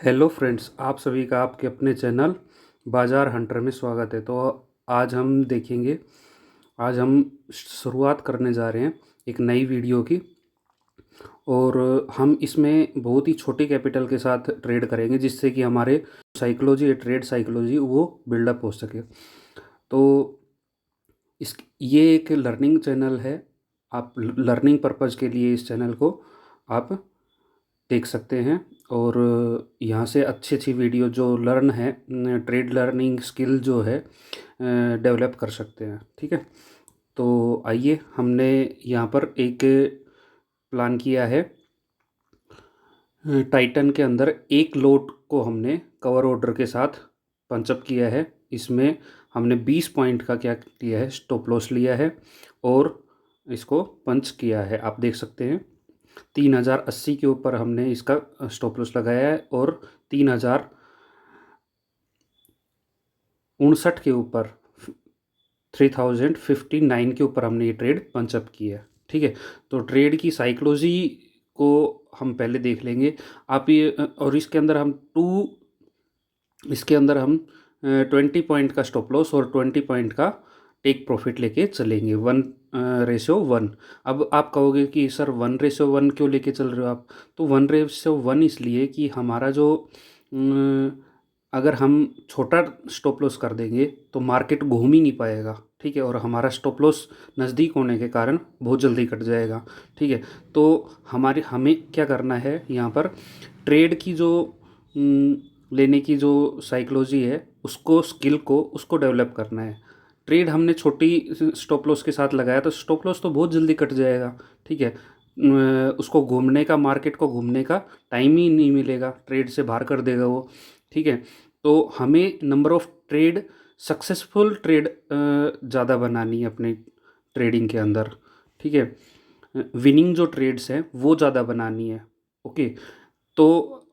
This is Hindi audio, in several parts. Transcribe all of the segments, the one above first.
हेलो फ्रेंड्स, आप सभी का आपके अपने चैनल बाज़ार हंटर में स्वागत है। तो आज हम देखेंगे, आज हम शुरुआत करने जा रहे हैं एक नई वीडियो की। और हम इसमें बहुत ही छोटी कैपिटल के साथ ट्रेड करेंगे, जिससे कि हमारे साइकोलॉजी या ट्रेड साइकोलॉजी वो बिल्डअप हो सके। तो इस ये एक लर्निंग चैनल है। आप लर्निंग पर्पज़ के लिए इस चैनल को आप देख सकते हैं। और यहाँ से अच्छी अच्छी वीडियो जो लर्न है, ट्रेड लर्निंग स्किल जो है डेवलप कर सकते हैं। ठीक है, तो आइए, हमने यहाँ पर एक प्लान किया है। टाइटन के अंदर एक लोट को हमने कवर ऑर्डर के साथ पंचअप किया है। इसमें हमने 20 पॉइंट का क्या किया है, स्टॉप लॉस लिया है और इसको पंच किया है। आप देख सकते हैं 3080 के ऊपर हमने इसका स्टॉप लॉस लगाया है और 3059 के ऊपर 3059 के ऊपर हमने ये ट्रेड पंचअप किया है। ठीक है, तो ट्रेड की साइकोलॉजी को हम पहले देख लेंगे। आप ये और इसके अंदर हम 20 पॉइंट का स्टॉप लॉस और 20 पॉइंट का टेक प्रॉफिट लेके चलेंगे, 1:1। अब आप कहोगे कि सर 1:1 क्यों लेके चल रहे हो आप? तो 1:1 इसलिए कि हमारा जो अगर हम छोटा स्टॉप लॉस कर देंगे तो मार्केट घूम ही नहीं पाएगा। ठीक है, और हमारा स्टॉप लॉस नज़दीक होने के कारण बहुत जल्दी कट जाएगा। ठीक है, तो हमें क्या करना है यहाँ पर, ट्रेड की जो लेने की जो साइकोलॉजी है, उसको स्किल को उसको डेवलप करना है। ट्रेड हमने छोटी स्टॉप लॉस के साथ लगाया तो स्टॉप लॉस तो बहुत जल्दी कट जाएगा। ठीक है, उसको घूमने का, मार्केट को घूमने का टाइम ही नहीं मिलेगा, ट्रेड से बाहर कर देगा वो। ठीक है, तो हमें number of trade, successful trade ज़्यादा बनानी है अपने ट्रेडिंग के अंदर। ठीक है, विनिंग जो ट्रेड्स हैं वो ज़्यादा बनानी है। ओके, तो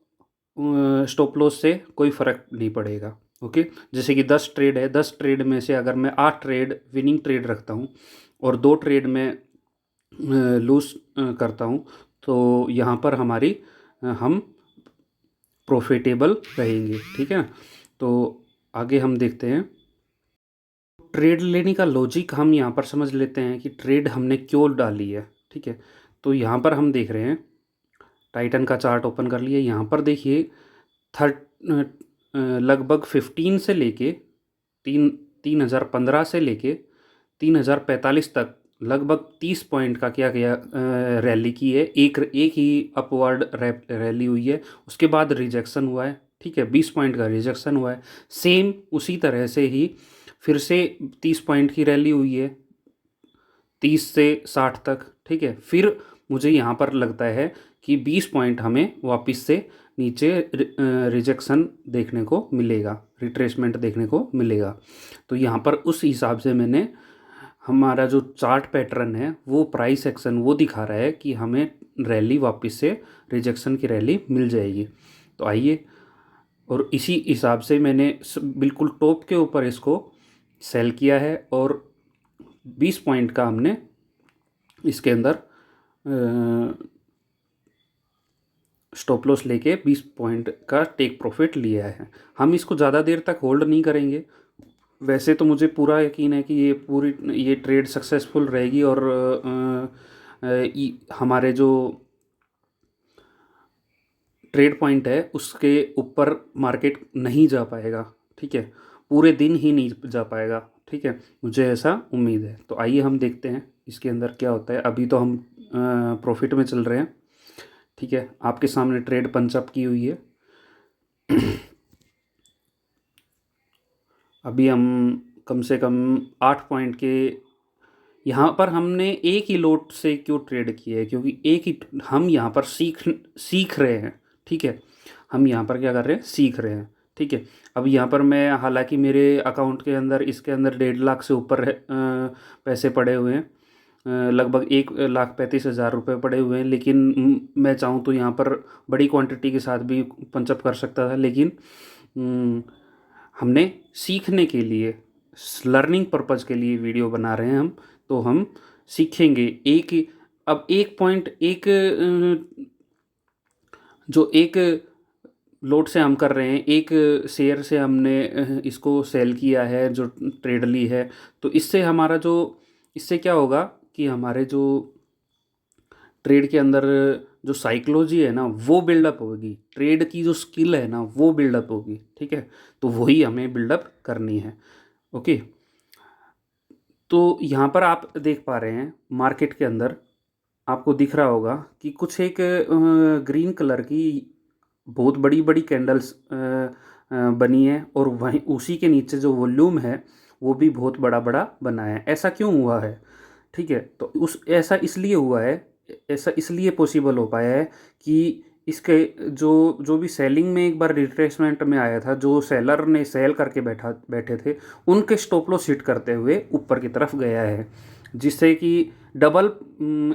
स्टॉप लॉस से कोई फ़र्क नहीं पड़ेगा। ओके, जैसे कि 10 ट्रेड है, 10 ट्रेड में से अगर मैं 8 ट्रेड विनिंग ट्रेड रखता हूँ और 2 ट्रेड में लूज़ करता हूँ, तो यहाँ पर हम प्रॉफिटेबल रहेंगे। ठीक है, तो आगे हम देखते हैं। ट्रेड लेने का लॉजिक हम यहाँ पर समझ लेते हैं कि ट्रेड हमने क्यों डाली है। ठीक है, तो यहाँ पर हम देख रहे हैं, टाइटन का चार्ट ओपन कर लिए। यहाँ पर देखिए लगभग 15 से लेके 3015 से लेके 3045 तक लगभग 30 पॉइंट का क्या किया, रैली की है। एक ही अपवर्ड रैली हुई है, उसके बाद रिजेक्शन हुआ है। ठीक है, 20 पॉइंट का रिजेक्शन हुआ है। सेम उसी तरह से ही फिर से 30 पॉइंट की रैली हुई है, 30 से 60 तक। ठीक है, फिर मुझे यहाँ पर लगता है कि 20 पॉइंट हमें वापस से नीचे रिजेक्शन देखने को मिलेगा, रिट्रेसमेंट देखने को मिलेगा। तो यहाँ पर उस हिसाब से मैंने, हमारा जो चार्ट पैटर्न है वो प्राइस एक्शन वो दिखा रहा है कि हमें रैली वापस से रिजेक्शन की रैली मिल जाएगी। तो आइए, और इसी हिसाब से मैंने बिल्कुल टॉप के ऊपर इसको सेल किया है और 20 पॉइंट का हमने इसके अंदर स्टॉप लॉस लेके 20 पॉइंट का टेक प्रॉफिट लिया है। हम इसको ज़्यादा देर तक होल्ड नहीं करेंगे। वैसे तो मुझे पूरा यकीन है कि ये ट्रेड सक्सेसफुल रहेगी और हमारे जो ट्रेड पॉइंट है उसके ऊपर मार्केट नहीं जा पाएगा। ठीक है, पूरे दिन ही नहीं जा पाएगा। ठीक है, मुझे ऐसा उम्मीद है। तो आइए हम देखते हैं इसके अंदर क्या होता है। अभी तो हम प्रॉफिट में चल रहे हैं। ठीक है, आपके सामने ट्रेड पंचअप की हुई है। अभी हम कम से कम 8 पॉइंट के, यहाँ पर हमने एक ही लोट से क्यों ट्रेड किया है, क्योंकि एक ही हम यहाँ पर सीख रहे हैं। ठीक है, हम यहाँ पर क्या कर रहे हैं, सीख रहे हैं। ठीक है, अब यहाँ पर मैं, हालांकि मेरे अकाउंट के अंदर, इसके अंदर 1.5 लाख से ऊपर पैसे पड़े हुए हैं, लगभग 1,35,000 रुपये पड़े हुए हैं। लेकिन मैं चाहूँ तो यहाँ पर बड़ी क्वांटिटी के साथ भी पंचअप कर सकता था, लेकिन हमने सीखने के लिए, लर्निंग पर्पज़ के लिए वीडियो बना रहे हैं हम। तो हम सीखेंगे अब एक पॉइंट, जो एक लोट से हम कर रहे हैं, एक शेयर से हमने इसको सेल किया है, जो ट्रेड ली है। तो इससे हमारा जो, इससे क्या होगा कि हमारे जो ट्रेड के अंदर जो साइकोलॉजी है ना वो बिल्डअप होगी, ट्रेड की जो स्किल है ना वो बिल्डअप होगी, ठीक है। तो वही हमें बिल्डअप करनी है। ओके। तो यहाँ पर आप देख पा रहे हैं मार्केट के अंदर आपको दिख रहा होगा कि कुछ एक ग्रीन कलर की बहुत बड़ी बड़ी कैंडल्स बनी है, और वहीं उसी के नीचे जो वॉल्यूम है वो भी बहुत बड़ा बड़ा बना है। ऐसा क्यों हुआ है? ठीक है, तो उस ऐसा इसलिए हुआ है, ऐसा इसलिए पॉसिबल हो पाया है कि इसके जो जो भी सेलिंग में एक बार रिट्रेसमेंट में आया था, जो सेलर ने सेल करके बैठे थे, उनके स्टॉप लॉस हिट करते हुए ऊपर की तरफ गया है, जिससे कि डबल,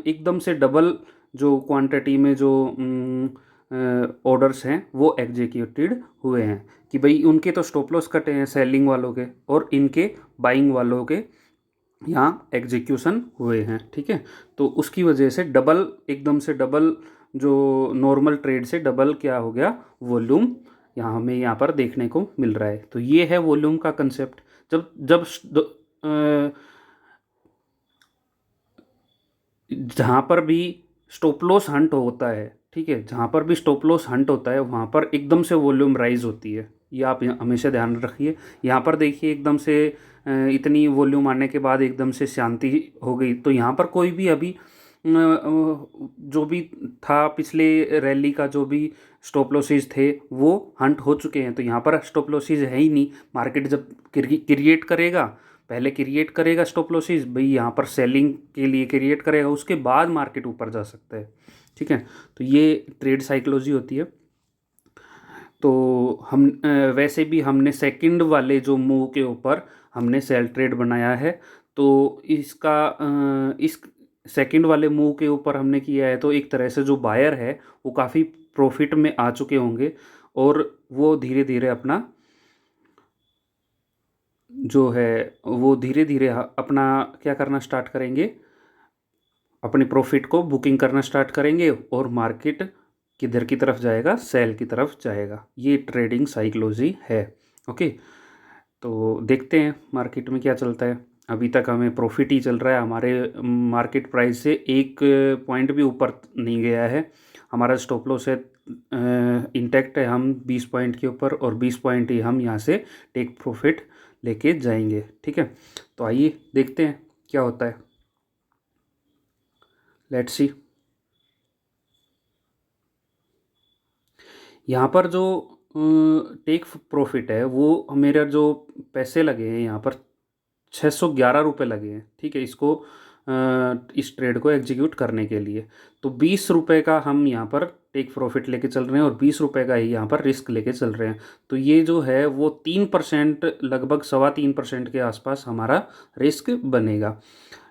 एकदम से डबल जो क्वांटिटी में जो ऑर्डर्स हैं वो एग्जीक्यूटेड हुए हैं, कि भाई उनके तो स्टॉप लॉस कटे हैं सेलिंग वालों के, और इनके बाइंग वालों के यहाँ एग्जीक्यूशन हुए हैं, ठीक है। तो उसकी वजह से डबल, एकदम से डबल, जो नॉर्मल ट्रेड से डबल क्या हो गया, वॉल्यूम यहाँ हमें यहाँ पर देखने को मिल रहा है। तो ये है वॉल्यूम का कंसेप्ट। जब जब जहाँ पर भी स्टॉप लॉस हंट होता है, ठीक है, जहाँ पर भी स्टॉप लॉस हंट होता है वहाँ पर एकदम से वॉल्यूम राइज होती है। ये आप हमेशा ध्यान रखिए। यहाँ पर देखिए एकदम से इतनी वॉल्यूम आने के बाद एकदम से शांति हो गई। तो यहाँ पर कोई भी अभी जो भी था पिछले रैली का, जो भी स्टॉप लॉसेज थे वो हंट हो चुके हैं। तो यहाँ पर स्टॉप लॉसेज है ही नहीं। मार्केट जब क्रिएट करेगा, पहले क्रिएट करेगा स्टॉप लॉसेज, भाई यहाँ पर सेलिंग के लिए क्रिएट करेगा, उसके बाद मार्केट ऊपर जा सकता है, ठीक है। तो ये ट्रेड साइकोलॉजी होती है। तो हम वैसे भी हमने सेकंड वाले जो मूव के ऊपर हमने सेल ट्रेड बनाया है। तो इसका इस सेकंड वाले मूव के ऊपर हमने किया है, तो एक तरह से जो बायर है वो काफ़ी प्रॉफिट में आ चुके होंगे, और वो धीरे धीरे अपना जो है वो धीरे धीरे अपना क्या करना स्टार्ट करेंगे, अपनी प्रॉफिट को बुकिंग करना स्टार्ट करेंगे, और मार्केट किधर की तरफ जाएगा, सेल की तरफ जाएगा। ये ट्रेडिंग साइकोलॉजी है। ओके। तो देखते हैं मार्केट में क्या चलता है। अभी तक हमें प्रॉफिट ही चल रहा है, हमारे मार्केट प्राइस से एक पॉइंट भी ऊपर नहीं गया है। हमारा स्टॉप लॉस है इंटैक्ट है, हम 20 पॉइंट के ऊपर, और 20 पॉइंट ही हम यहाँ से टेक प्रॉफिट लेके जाएंगे, ठीक है। तो आइए देखते हैं क्या होता है। Let's see. यहाँ पर जो टेक प्रॉफिट है वो मेरा जो पैसे लगे हैं यहाँ पर 611 रुपये लगे हैं, ठीक है, इसको इस ट्रेड को एग्जीक्यूट करने के लिए। तो 20 रुपये का हम यहाँ पर टेक प्रॉफिट लेके चल रहे हैं, और 20 रुपये का ही यहाँ पर रिस्क लेके चल रहे हैं। तो ये जो है वो 3%, लगभग 3.25% के आसपास हमारा रिस्क बनेगा,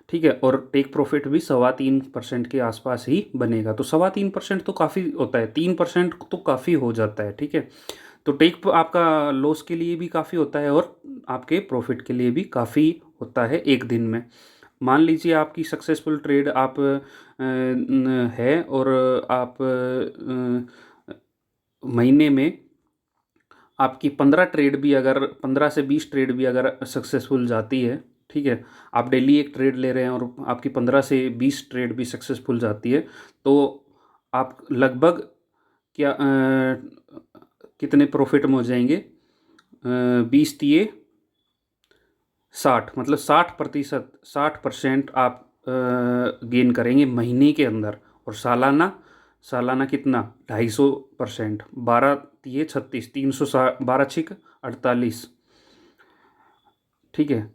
ठीक है। और टेक प्रॉफिट भी 3.25% के आसपास ही बनेगा। तो 3.25% तो काफ़ी होता है, 3% तो काफ़ी हो जाता है, ठीक है। तो टेक आपका लॉस के लिए भी काफ़ी होता है, और आपके प्रॉफिट के लिए भी काफ़ी होता है एक दिन में। मान लीजिए आपकी सक्सेसफुल ट्रेड आप है, और आप महीने में आपकी 15 ट्रेड भी, अगर 15 से 20 ट्रेड भी अगर सक्सेसफुल जाती है, ठीक है, आप डेली एक ट्रेड ले रहे हैं और आपकी 15 से 20 ट्रेड भी सक्सेसफुल जाती है, तो आप लगभग क्या कितने प्रॉफिट में हो जाएंगे? 20 तिये 60, मतलब 60%, 60% आप गेन करेंगे महीने के अंदर। और सालाना, सालाना कितना? 250%। 12 तिये 36, 360, 12 छिक 48, ठीक है।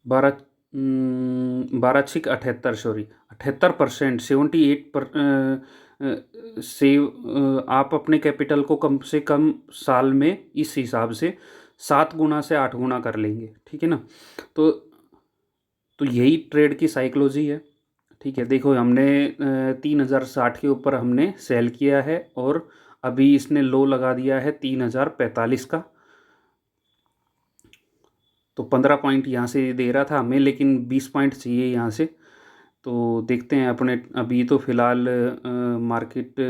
12 12 छिक 78, सॉरी 78%, 78 सेव आप अपने कैपिटल को कम से कम साल में इस हिसाब से 7 गुना से 8 गुना कर लेंगे, ठीक है ना। तो यही ट्रेड की साइकोलॉजी है, ठीक है। देखो हमने 3060 के ऊपर हमने सेल किया है, और अभी इसने लो लगा दिया है 3045 का। तो 15 पॉइंट यहाँ से दे रहा था हमें, लेकिन 20 पॉइंट चाहिए यहाँ से। तो देखते हैं अपने अभी तो फ़िलहाल मार्केट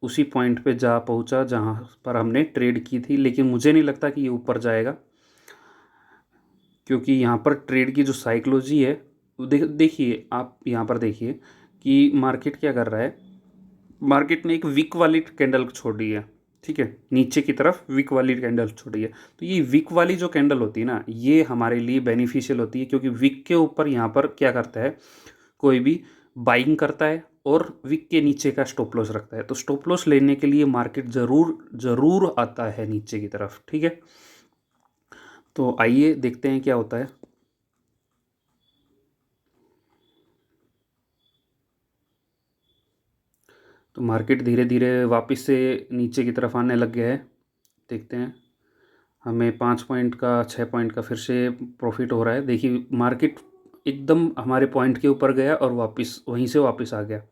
उसी पॉइंट पे जा पहुंचा जहां पर हमने ट्रेड की थी, लेकिन मुझे नहीं लगता कि ये ऊपर जाएगा, क्योंकि यहाँ पर ट्रेड की जो साइकोलॉजी है देखिए आप यहाँ पर देखिए कि मार्केट क्या कर रहा है। मार्केट ने एक वीक वाली कैंडल छोड़ी है, ठीक है, नीचे की तरफ वीक वाली कैंडल छोड़ी है। तो ये वीक वाली जो कैंडल होती है ना, ये हमारे लिए बेनिफिशियल होती है, क्योंकि वीक के ऊपर यहाँ पर क्या करता है, कोई भी बाइंग करता है और वीक के नीचे का स्टॉप लॉस रखता है। तो स्टॉप लॉस लेने के लिए मार्केट ज़रूर ज़रूर आता है नीचे की तरफ, ठीक है। तो आइए देखते हैं क्या होता है। तो मार्केट धीरे धीरे वापस से नीचे की तरफ आने लग गया है। देखते हैं, हमें 5 पॉइंट का 6 पॉइंट का फिर से प्रॉफिट हो रहा है। देखिए मार्केट एकदम हमारे पॉइंट के ऊपर गया और वापस वहीं से वापस आ गया।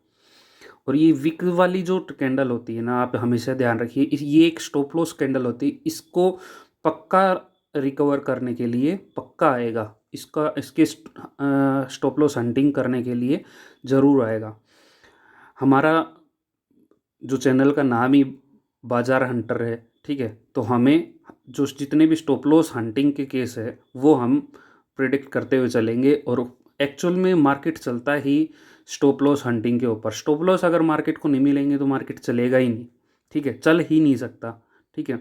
और ये विक वाली जो कैंडल होती है ना, आप हमेशा ध्यान रखिए, ये एक स्टॉप लॉस कैंडल होती है। इसको पक्का रिकवर करने के लिए पक्का आएगा, इसके स्टॉप लॉस हंटिंग करने के लिए ज़रूर आएगा। हमारा जो चैनल का नाम ही बाजार हंटर है, ठीक है। तो हमें जो जितने भी स्टॉप लॉस हंटिंग के केस है वो हम प्रिडिक्ट करते हुए चलेंगे। और एक्चुअल में मार्केट चलता ही स्टॉप लॉस हंटिंग के ऊपर। स्टॉप लॉस अगर मार्केट को नहीं मिलेंगे तो मार्केट चलेगा ही नहीं, ठीक है, चल ही नहीं सकता, ठीक है।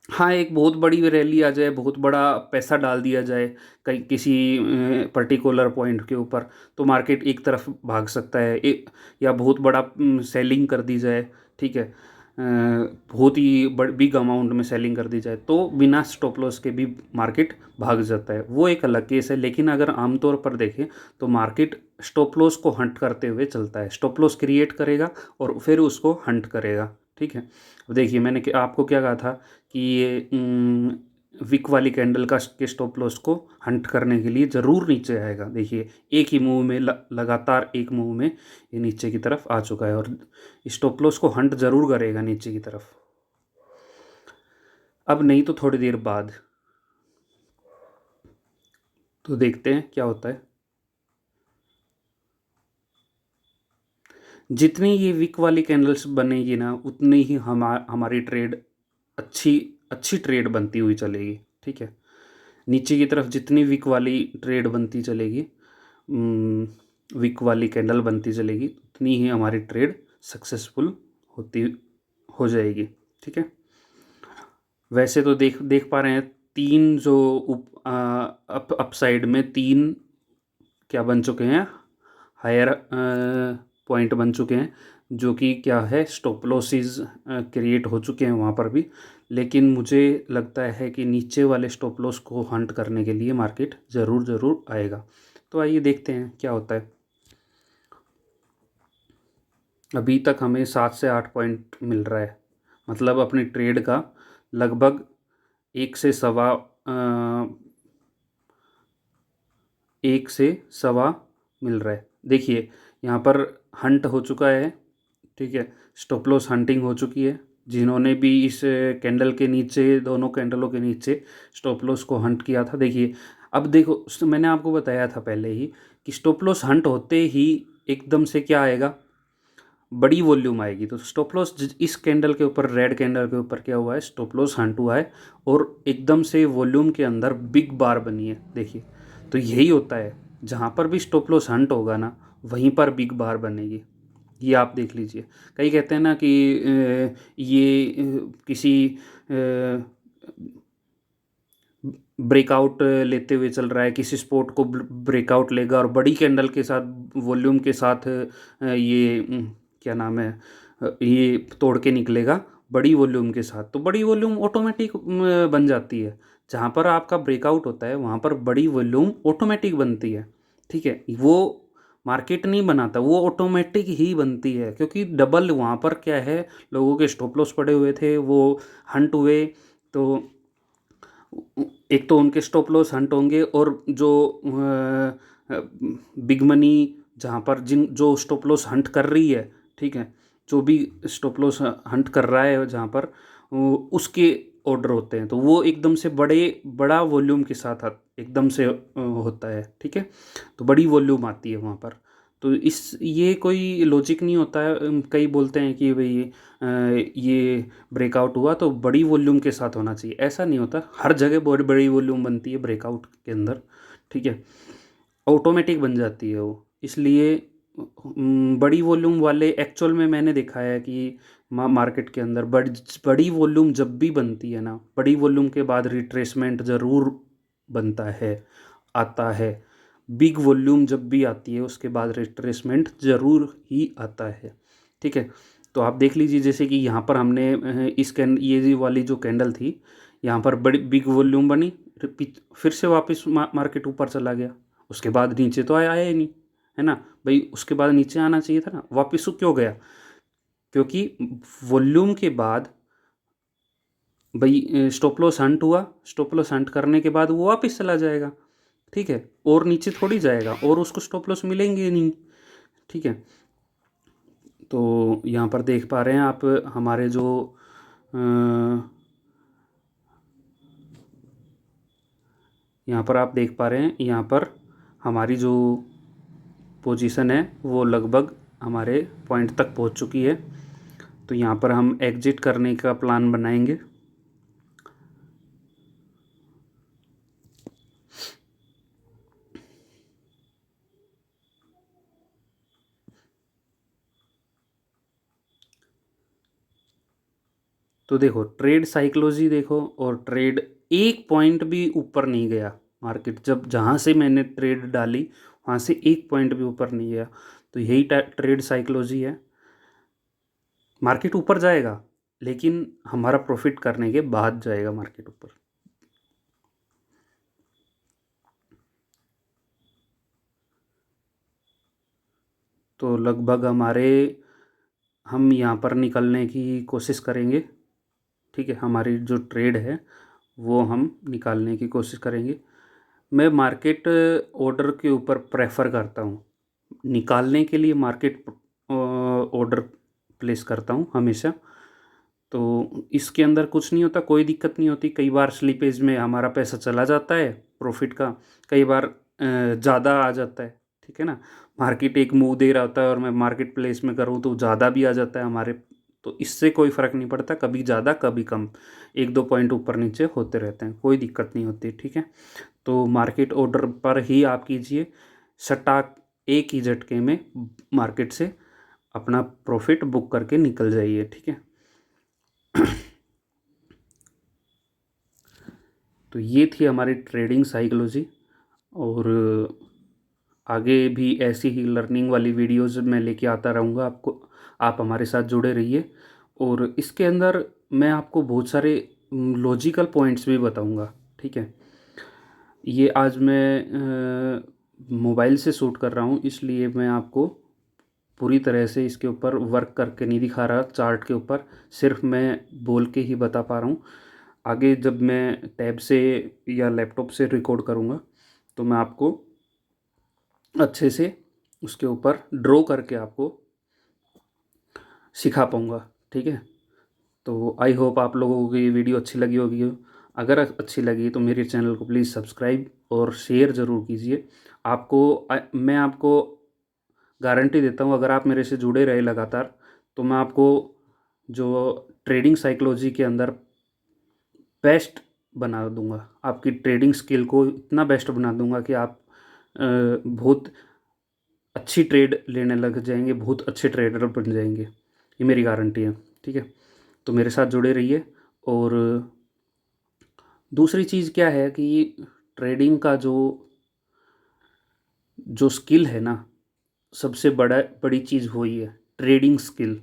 हाँ, एक बहुत बड़ी रैली आ जाए, बहुत बड़ा पैसा डाल दिया जाए कहीं किसी पर्टिकुलर पॉइंट के ऊपर, तो मार्केट एक तरफ भाग सकता है। एक या बहुत बड़ा सेलिंग कर दी जाए, ठीक है, बहुत ही बिग अमाउंट में सेलिंग कर दी जाए, तो बिना स्टॉप लॉस के भी मार्केट भाग जाता है, वो एक अलग केस है। लेकिन अगर आमतौर पर देखें तो मार्केट स्टॉप लॉस को हंट करते हुए चलता है। स्टॉप लॉस क्रिएट करेगा और फिर उसको हंट करेगा, ठीक है। अब देखिए मैंने आपको क्या कहा था कि ये विक वाली कैंडल का के स्टॉप लॉस को हंट करने के लिए ज़रूर नीचे आएगा। देखिए एक ही मूव में लगातार एक मूव में ये नीचे की तरफ आ चुका है और स्टॉप लॉस को हंट ज़रूर करेगा नीचे की तरफ। अब नहीं तो थोड़ी देर बाद, तो देखते हैं क्या होता है। जितनी ये विक वाली कैंडल्स बनेगी ना, उतनी ही हमारी ट्रेड अच्छी अच्छी ट्रेड बनती हुई चलेगी, ठीक है। नीचे की तरफ जितनी विक वाली ट्रेड बनती चलेगी, विक वाली कैंडल बनती चलेगी, उतनी ही हमारी ट्रेड सक्सेसफुल होती हो जाएगी, ठीक है। वैसे तो देख देख पा रहे हैं, तीन जो अप साइड में तीन क्या बन चुके हैं, हायर पॉइंट बन चुके हैं, जो कि क्या है, स्टॉप लॉसेस क्रिएट हो चुके हैं वहाँ पर भी। लेकिन मुझे लगता है कि नीचे वाले स्टॉप लॉस को हंट करने के लिए मार्केट ज़रूर ज़रूर आएगा। तो आइए देखते हैं क्या होता है। अभी तक हमें 7 से 8 पॉइंट मिल रहा है, मतलब अपनी ट्रेड का लगभग 1 से 1.25 मिल रहा है। देखिए यहाँ पर हंट हो चुका है, ठीक है, स्टॉप लॉस हंटिंग हो चुकी है। जिन्होंने भी इस कैंडल के नीचे, दोनों कैंडलों के नीचे स्टॉप लॉस को हंट किया था, देखिए अब देखो, मैंने आपको बताया था पहले ही कि स्टॉप लॉस हंट होते ही एकदम से क्या आएगा, बड़ी वॉल्यूम आएगी। तो स्टॉप लॉस इस कैंडल के ऊपर, रेड कैंडल के ऊपर क्या हुआ है, स्टॉप लॉस हंट हुआ है और एकदम से वॉल्यूम के अंदर बिग बार बनी है। देखिए तो यही होता है, जहाँ पर भी स्टॉप लॉस हंट होगा ना, वहीं पर बिग बार बनेगी। ये आप देख लीजिए। कई कहते हैं ना कि ये किसी ब्रेकआउट लेते हुए चल रहा है, किसी स्पोर्ट को ब्रेकआउट लेगा और बड़ी कैंडल के साथ, वॉल्यूम के साथ ये क्या नाम है, ये तोड़ के निकलेगा बड़ी वॉल्यूम के साथ। तो बड़ी वॉल्यूम ऑटोमेटिक बन जाती है। जहाँ पर आपका ब्रेकआउट होता है वहाँ पर बड़ी वॉल्यूम ऑटोमेटिक बनती है, ठीक है। वो मार्केट नहीं बनाता, वो ऑटोमेटिक ही बनती है, क्योंकि डबल वहाँ पर क्या है, लोगों के स्टॉप लॉस पड़े हुए थे, वो हंट हुए, तो एक तो उनके स्टॉप लॉस हंट होंगे और जो बिग मनी जहाँ पर जो स्टॉप लॉस हंट कर रही है, ठीक है, जो भी स्टॉप लॉस हंट कर रहा है जहाँ पर, उसके ऑर्डर होते हैं, तो वो एकदम से बड़ा वॉल्यूम के साथ एकदम से होता है, ठीक है। तो बड़ी वॉल्यूम आती है वहाँ पर। तो ये कोई लॉजिक नहीं होता है। कई बोलते हैं कि भाई ये ब्रेकआउट हुआ तो बड़ी वॉल्यूम के साथ होना चाहिए, ऐसा नहीं होता। हर जगह बड़ी बड़ी वॉल्यूम बनती है ब्रेकआउट के अंदर, ठीक है। ऑटोमेटिक बन जाती है वो, इसलिए बड़ी वॉल्यूम वाले एक्चुअल में मैंने देखा है कि मार्केट के अंदर बड़ी वॉल्यूम जब भी बनती है ना, बड़ी वॉल्यूम के बाद रिट्रेसमेंट ज़रूर बनता है, आता है। बिग वॉल्यूम जब भी आती है उसके बाद रिट्रेसमेंट ज़रूर ही आता है, ठीक है। तो आप देख लीजिए, जैसे कि यहाँ पर हमने ये वाली जो कैंडल थी, यहाँ पर बड़ी बिग वॉल्यूम बनी, फिर से वापस मार्केट ऊपर चला गया, उसके बाद नीचे तो आया ही नहीं, है ना भाई। उसके बाद नीचे आना चाहिए था ना, वापस वो क्यों गया? क्योंकि वॉल्यूम के बाद भाई स्टॉप लॉस हंट हुआ, स्टॉप लॉस हंट करने के बाद वो वापस चला जाएगा, ठीक है। और नीचे थोड़ी जाएगा, और उसको स्टॉप लॉस मिलेंगे नहीं, ठीक है। तो यहाँ पर देख पा रहे हैं आप हमारे जो यहाँ पर आप देख पा रहे हैं, यहाँ पर हमारी जो पोजीशन है वो लगभग हमारे पॉइंट तक पहुँच चुकी है। तो यहाँ पर हम एग्जिट करने का प्लान बनाएंगे। तो देखो ट्रेड साइकोलॉजी देखो, और ट्रेड एक पॉइंट भी ऊपर नहीं गया मार्केट, जब जहाँ से मैंने ट्रेड डाली वहाँ से एक पॉइंट भी ऊपर नहीं गया। तो यही ट्रेड साइकोलॉजी है। मार्केट ऊपर जाएगा लेकिन हमारा प्रॉफिट करने के बाद जाएगा मार्केट ऊपर। तो लगभग हम यहाँ पर निकलने की कोशिश करेंगे, ठीक है। हमारी जो ट्रेड है वो हम निकालने की कोशिश करेंगे। मैं मार्केट ऑर्डर के ऊपर प्रेफर करता हूँ, निकालने के लिए मार्केट ऑर्डर प्लेस करता हूँ हमेशा। तो इसके अंदर कुछ नहीं होता, कोई दिक्कत नहीं होती। कई बार स्लीपेज में हमारा पैसा चला जाता है प्रॉफिट का, कई बार ज़्यादा आ जाता है, ठीक है ना। मार्केट एक मूव दे रहा होता है और मैं मार्केट प्लेस में करूँ तो ज़्यादा भी आ जाता है हमारे। तो इससे कोई फ़र्क नहीं पड़ता, कभी ज़्यादा कभी कम, एक दो पॉइंट ऊपर नीचे होते रहते हैं, कोई दिक्कत नहीं होती, ठीक है। तो मार्केट ऑर्डर पर ही आप कीजिए, सट्टा एक ही झटके में मार्केट से अपना प्रॉफिट बुक करके निकल जाइए, ठीक है। तो ये थी हमारी ट्रेडिंग साइकोलॉजी, और आगे भी ऐसी ही लर्निंग वाली वीडियोस मैं लेके आता रहूँगा आपको। आप हमारे साथ जुड़े रहिए, और इसके अंदर मैं आपको बहुत सारे लॉजिकल पॉइंट्स भी बताऊँगा, ठीक है। ये आज मैं मोबाइल से शूट कर रहा हूँ, इसलिए मैं आपको पूरी तरह से इसके ऊपर वर्क करके नहीं दिखा रहा चार्ट के ऊपर, सिर्फ मैं बोल के ही बता पा रहा हूँ। आगे जब मैं टैब से या लैपटॉप से रिकॉर्ड करूँगा तो मैं आपको अच्छे से उसके ऊपर ड्रॉ करके आपको सिखा पाऊँगा, ठीक है। तो आई होप आप लोगों को ये वीडियो अच्छी लगी होगी। अगर अच्छी लगी तो मेरे चैनल को प्लीज़ सब्सक्राइब और शेयर ज़रूर कीजिए। मैं आपको गारंटी देता हूँ, अगर आप मेरे से जुड़े रहे लगातार तो मैं आपको जो ट्रेडिंग साइकोलॉजी के अंदर बेस्ट बना दूंगा, आपकी ट्रेडिंग स्किल को इतना बेस्ट बना दूंगा कि आप बहुत अच्छी ट्रेड लेने लग जाएंगे, बहुत अच्छे ट्रेडर बन जाएंगे, ये मेरी गारंटी है, ठीक है। तो मेरे साथ जुड़े रहिए। और दूसरी चीज़ क्या है कि ट्रेडिंग का जो जो स्किल है ना, सबसे बड़ी चीज़ वही है, ट्रेडिंग स्किल।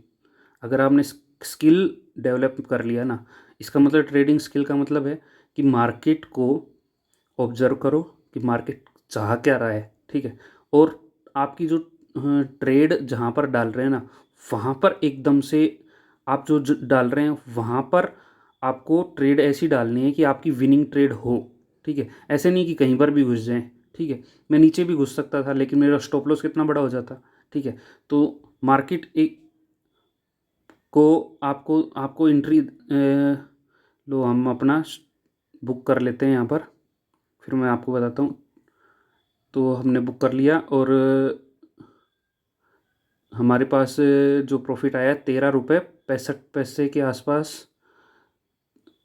अगर आपने स्किल डेवलप कर लिया ना, इसका मतलब ट्रेडिंग स्किल का मतलब है कि मार्केट को ऑब्जर्व करो कि मार्केट चाह क्या रहा है, ठीक है। और आपकी जो ट्रेड जहाँ पर डाल रहे हैं ना, वहाँ पर एकदम से आप जो डाल रहे हैं वहाँ पर आपको ट्रेड ऐसी डालनी है कि आपकी विनिंग ट्रेड हो, ठीक है। ऐसे नहीं कि कहीं पर भी घुस जाएं, ठीक है। मैं नीचे भी घुस सकता था लेकिन मेरा स्टॉप लॉस कितना बड़ा हो जाता, ठीक है। तो मार्केट एक को आपको आपको एंट्री लो हम अपना बुक कर लेते हैं यहाँ पर, फिर मैं आपको बताता हूँ। तो हमने बुक कर लिया और हमारे पास जो प्रॉफिट आया 13 रुपये 65 पैसे के आसपास।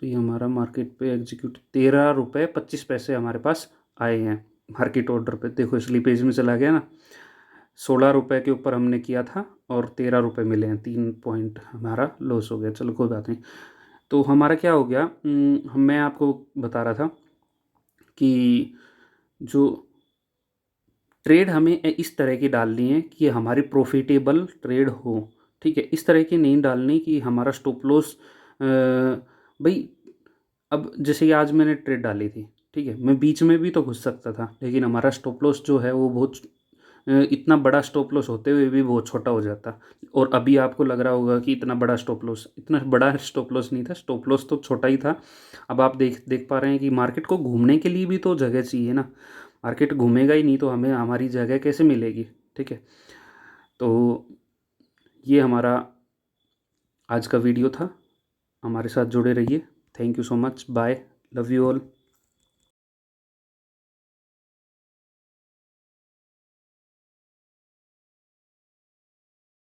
तो ये हमारा मार्केट पे एग्जीक्यूट 13 रुपये 25 पैसे हमारे पास आए हैं मार्केट ऑर्डर पे। देखो स्लीपेज में चला गया ना, 16 रुपये के ऊपर हमने किया था और 13 रुपये मिले हैं, 3 पॉइंट हमारा लॉस हो गया। चलो कोई बात नहीं। तो हमारा क्या हो गया, मैं आपको बता रहा था कि जो ट्रेड हमें इस तरह की डालनी है कि हमारी प्रॉफिटेबल ट्रेड हो, ठीक है। इस तरह की नहीं डालनी कि हमारा स्टॉप लॉस भाई, अब जैसे कि आज मैंने ट्रेड डाली थी, ठीक है, मैं बीच में भी तो घुस सकता था, लेकिन हमारा स्टॉप लॉस जो है वो बहुत इतना बड़ा स्टॉप लॉस होते हुए भी बहुत छोटा हो जाता। और अभी आपको लग रहा होगा कि इतना बड़ा स्टॉप लॉस नहीं था, स्टॉप लॉस तो छोटा ही था। अब आप देख देख पा रहे हैं कि मार्केट को घूमने के लिए भी तो जगह चाहिए ना। मार्केट घूमेगा ही नहीं तो हमें हमारी जगह कैसे मिलेगी, ठीक है। तो ये हमारा आज का वीडियो था, हमारे साथ जुड़े रहिए। Thank you so much, bye, love you all.